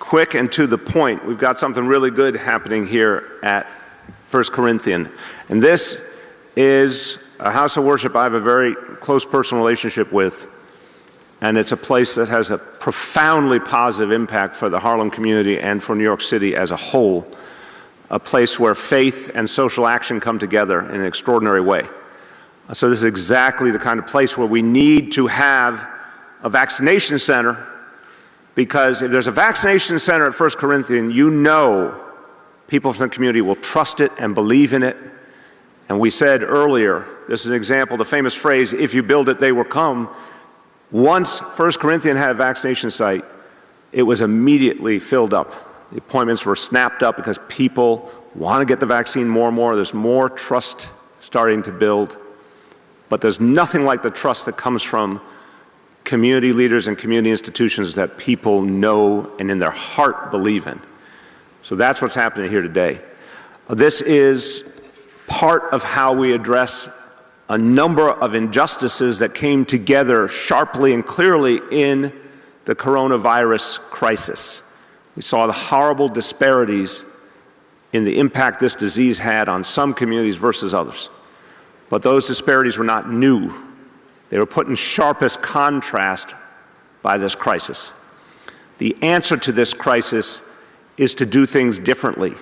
quick and to the point. We've got something really good happening here at 1 Corinthian. And this is a house of worship I have a very close personal relationship with. And it's a place that has a profoundly positive impact for the Harlem community and for New York City as a whole. A place where faith and social action come together in an extraordinary way. So this is exactly the kind of place where we need to have a vaccination center, because if there's a vaccination center at 1 Corinthian, you know people from the community will trust it and believe in it. And we said earlier, this is an example, the famous phrase, if you build it, they will come. Once 1 Corinthian had a vaccination site, it was immediately filled up. The appointments were snapped up because people want to get the vaccine more and more. There's more trust starting to build. But there's nothing like the trust that comes from community leaders and community institutions that people know and in their heart believe in. So that's what's happening here today. This is part of how we address a number of injustices that came together sharply and clearly in the coronavirus crisis. We saw the horrible disparities in the impact this disease had on some communities versus others. But those disparities were not new. They were put in sharpest contrast by this crisis. The answer to this crisis is to do things differently,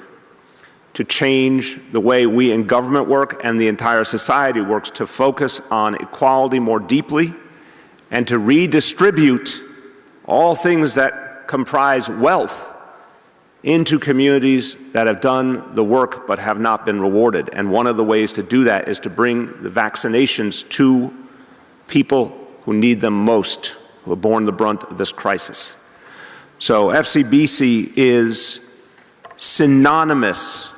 to change the way we in government work and the entire society works, to focus on equality more deeply and to redistribute all things that comprise wealth into communities that have done the work but have not been rewarded. And one of the ways to do that is to bring the vaccinations to people who need them most, who have borne the brunt of this crisis. So FCBC is synonymous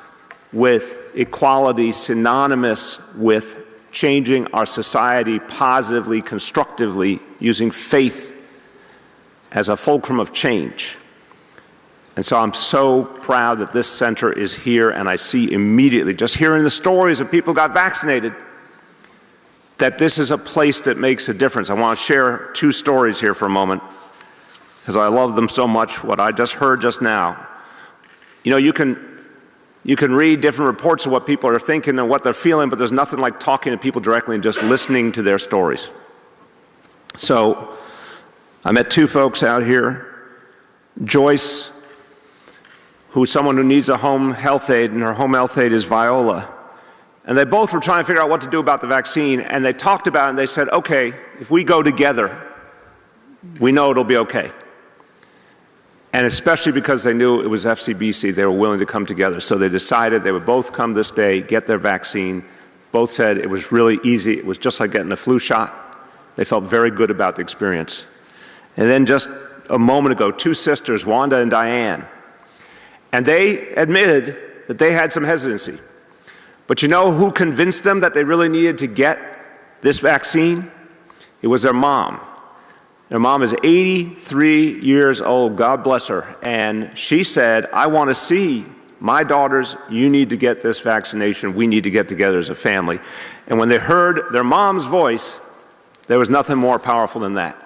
with equality, synonymous with changing our society positively, constructively, using faith as a fulcrum of change. And so I'm so proud that this center is here, and I see immediately, just hearing the stories of people who got vaccinated, that this is a place that makes a difference. I want to share two stories here for a moment, because I love them so much, what I just heard just now. You know, you can read different reports of what people are thinking and what they're feeling, but there's nothing like talking to people directly and just listening to their stories. So I met two folks out here. Joyce, who's someone who needs a home health aide, and her home health aide is Viola. And they both were trying to figure out what to do about the vaccine, and they talked about it, and they said, okay, if we go together, we know it'll be okay. And especially because they knew it was FCBC, they were willing to come together. So they decided they would both come this day, get their vaccine. Both said it was really easy. It was just like getting a flu shot. They felt very good about the experience. And then just a moment ago, two sisters, Wanda and Diane, and they admitted that they had some hesitancy. But you know who convinced them that they really needed to get this vaccine? It was their mom. Their mom is 83 years old, God bless her, and she said, I want to see my daughters, you need to get this vaccination, we need to get together as a family. And when they heard their mom's voice, there was nothing more powerful than that.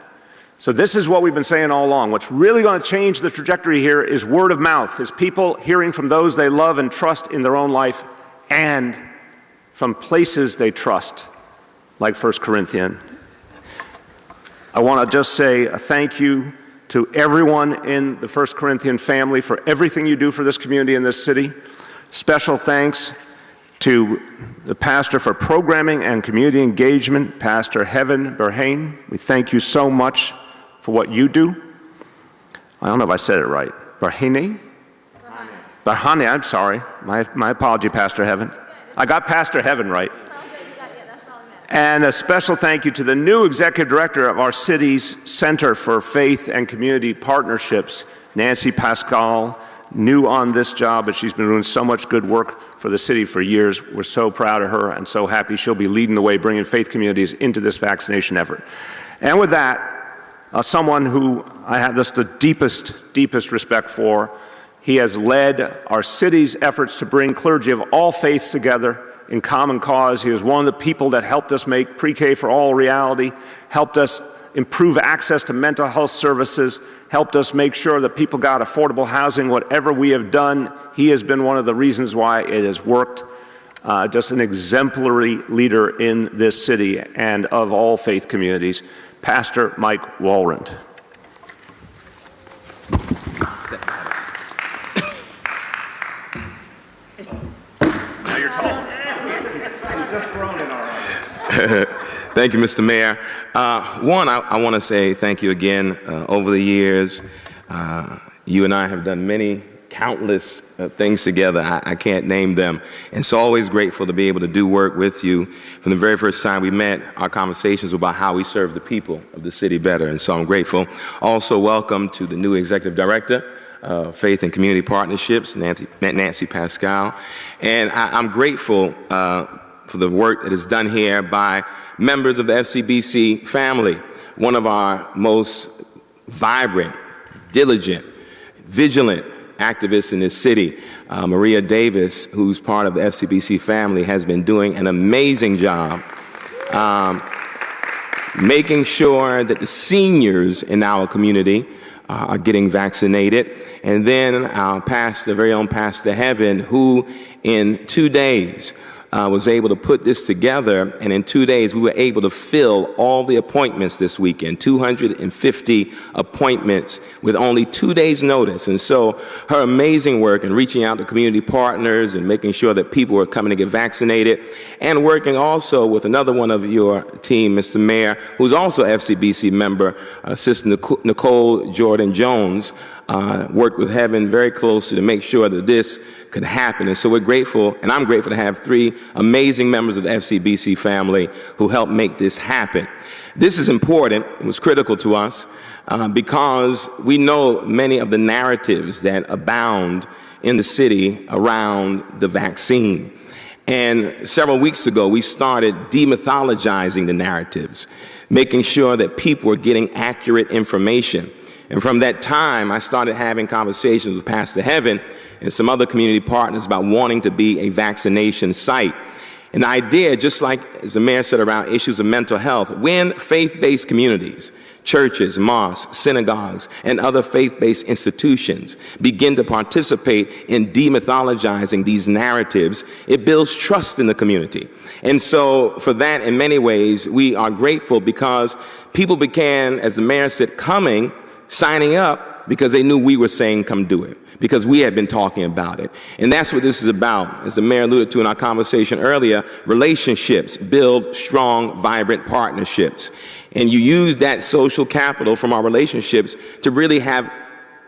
So this is what we've been saying all along. What's really going to change the trajectory here is word of mouth, is people hearing from those they love and trust in their own life and from places they trust, like 1 Corinthian. I want to just say a thank you to everyone in the 1 Corinthian family for everything you do for this community and this city. Special thanks to the pastor for programming and community engagement, Pastor Heaven Berhane. We thank you so much for what you do. I don't know if I said it right. Berhane? Berhane, I'm sorry. My apology, Pastor Heaven. I got Pastor Heaven right. And a special thank you to the new executive director of our city's Center for Faith and Community Partnerships, Nancy Pascal, new on this job, but she's been doing so much good work for the city for years. We're so proud of her and so happy she'll be leading the way, bringing faith communities into this vaccination effort. And with that, someone who I have just the deepest respect for, he has led our city's efforts to bring clergy of all faiths together in common cause. He was one of the people that helped us make pre-K for all reality, helped us improve access to mental health services, helped us make sure that people got affordable housing. Whatever we have done, he has been one of the reasons why it has worked. Just an exemplary leader in this city and of all faith communities, Pastor Mike Walrond. Now you're tall. You've just grown in our audience. Thank you, Mr. Mayor. I want to say thank you again. Over the years, you and I have done many countless things together. I can't name them. And so always grateful to be able to do work with you. From the very first time we met, our conversations were about how we serve the people of the city better. And so I'm grateful. Also, welcome to the new Executive Director of Faith and Community Partnerships, Nancy Pascal. And I'm grateful for the work that is done here by members of the FCBC family, one of our most vibrant, diligent, vigilant activists in this city. Maria Davis, who's part of the FCBC family, has been doing an amazing job making sure that the seniors in our community are getting vaccinated. And then our pastor, very own Pastor Heaven, who in 2 days was able to put this together, and in 2 days we were able to fill all the appointments this weekend, 250 appointments with only 2 days notice. And so her amazing work in reaching out to community partners and making sure that people were coming to get vaccinated, and working also with another one of your team, Mr. Mayor, who's also FCBC member, Sister Nicole Jordan Jones, worked with Heaven very closely to make sure that this could happen. And so we're grateful, and I'm grateful to have 3 amazing members of the FCBC family who helped make this happen. This is important. It was critical to us because we know many of the narratives that abound in the city around the vaccine. And several weeks ago, we started demythologizing the narratives, making sure that people were getting accurate information. And from that time, I started having conversations with Pastor Heaven and some other community partners about wanting to be a vaccination site. And the idea, just like as the mayor said around issues of mental health, when faith-based communities, churches, mosques, synagogues, and other faith-based institutions begin to participate in demythologizing these narratives, it builds trust in the community. And so for that, in many ways, we are grateful because people began, as the mayor said, signing up because they knew we were saying, come do it, because we had been talking about it. And that's what this is about. As the mayor alluded to in our conversation earlier, relationships build strong, vibrant partnerships. And you use that social capital from our relationships to really have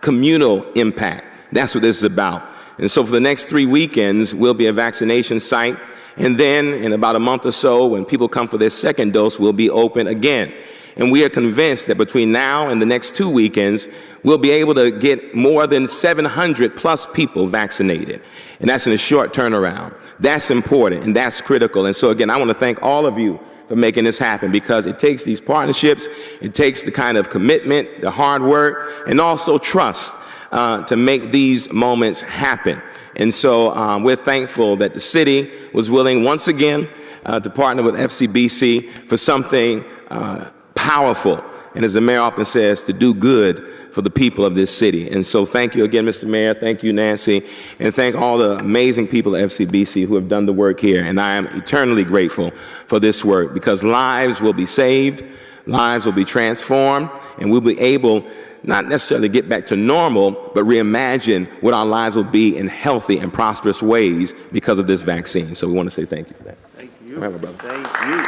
communal impact. That's what this is about. And so for the next 3 weekends, we'll be a vaccination site. And then in about a month or so, when people come for their second dose, we'll be open again. And we are convinced that between now and the next 2 weekends, we'll be able to get more than 700 plus people vaccinated. And that's in a short turnaround. That's important and that's critical. And so again, I want to thank all of you for making this happen, because it takes these partnerships, it takes the kind of commitment, the hard work, and also trust to make these moments happen. And so we're thankful that the city was willing once again to partner with FCBC for something powerful, and as the mayor often says, to do good for the people of this city. And so thank you again, Mr. Mayor, thank you, Nancy, and thank all the amazing people at FCBC who have done the work here. And I am eternally grateful for this work, because lives will be saved, lives will be transformed, and we'll be able not necessarily get back to normal, but reimagine what our lives will be in healthy and prosperous ways because of this vaccine. So we want to say thank you for that. Thank you. Remember, brother. Thank you.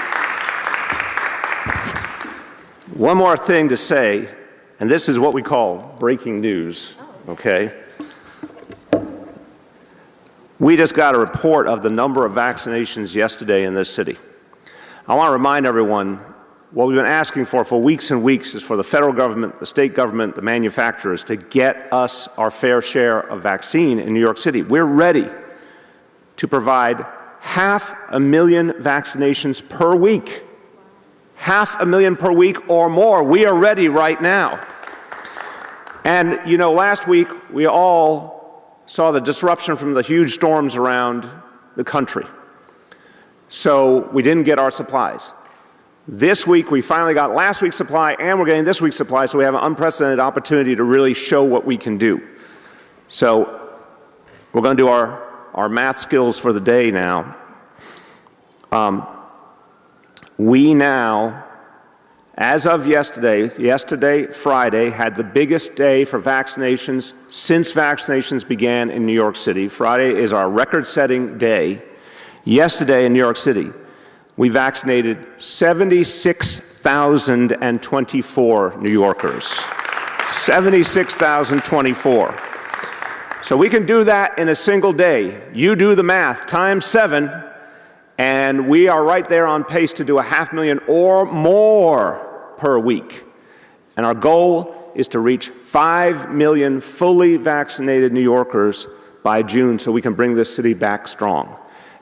One more thing to say, and this is what we call breaking news, okay? We just got a report of the number of vaccinations yesterday in this city. I want to remind everyone, what we've been asking for weeks and weeks is for the federal government, the state government, the manufacturers to get us our fair share of vaccine in New York City. We're ready to provide 500,000 vaccinations per week. 500,000 per week or more. We are ready right now. And, you know, last week we all saw the disruption from the huge storms around the country. So we didn't get our supplies. This week, we finally got last week's supply, and we're getting this week's supply, so we have an unprecedented opportunity to really show what we can do. So we're going to do our math skills for the day now. We now, as of yesterday, Friday, had the biggest day for vaccinations since vaccinations began in New York City. Friday is our record-setting day. Yesterday in New York City, we vaccinated 76,024 New Yorkers. 76,024. So we can do that in a single day. You do the math, times 7, and we are right there on pace to do 500,000 or more per week. And our goal is to reach 5 million fully vaccinated New Yorkers by June so we can bring this city back strong.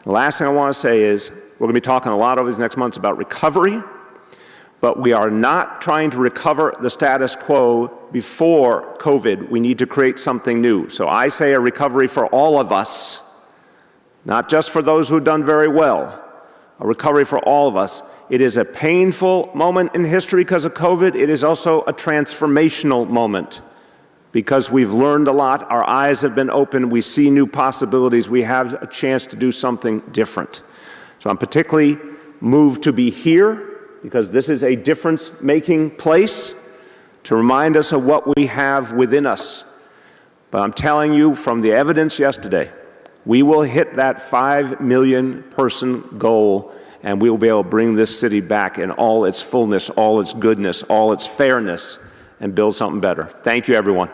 The last thing I want to say is, we're going to be talking a lot over these next months about recovery, but we are not trying to recover the status quo before COVID. We need to create something new. So I say a recovery for all of us, not just for those who've done very well, a recovery for all of us. It is a painful moment in history because of COVID. It is also a transformational moment because we've learned a lot. Our eyes have been opened. We see new possibilities. We have a chance to do something different. So I'm particularly moved to be here because this is a difference-making place to remind us of what we have within us. But I'm telling you from the evidence yesterday, we will hit that 5 million person goal, and we will be able to bring this city back in all its fullness, all its goodness, all its fairness, and build something better. Thank you, everyone.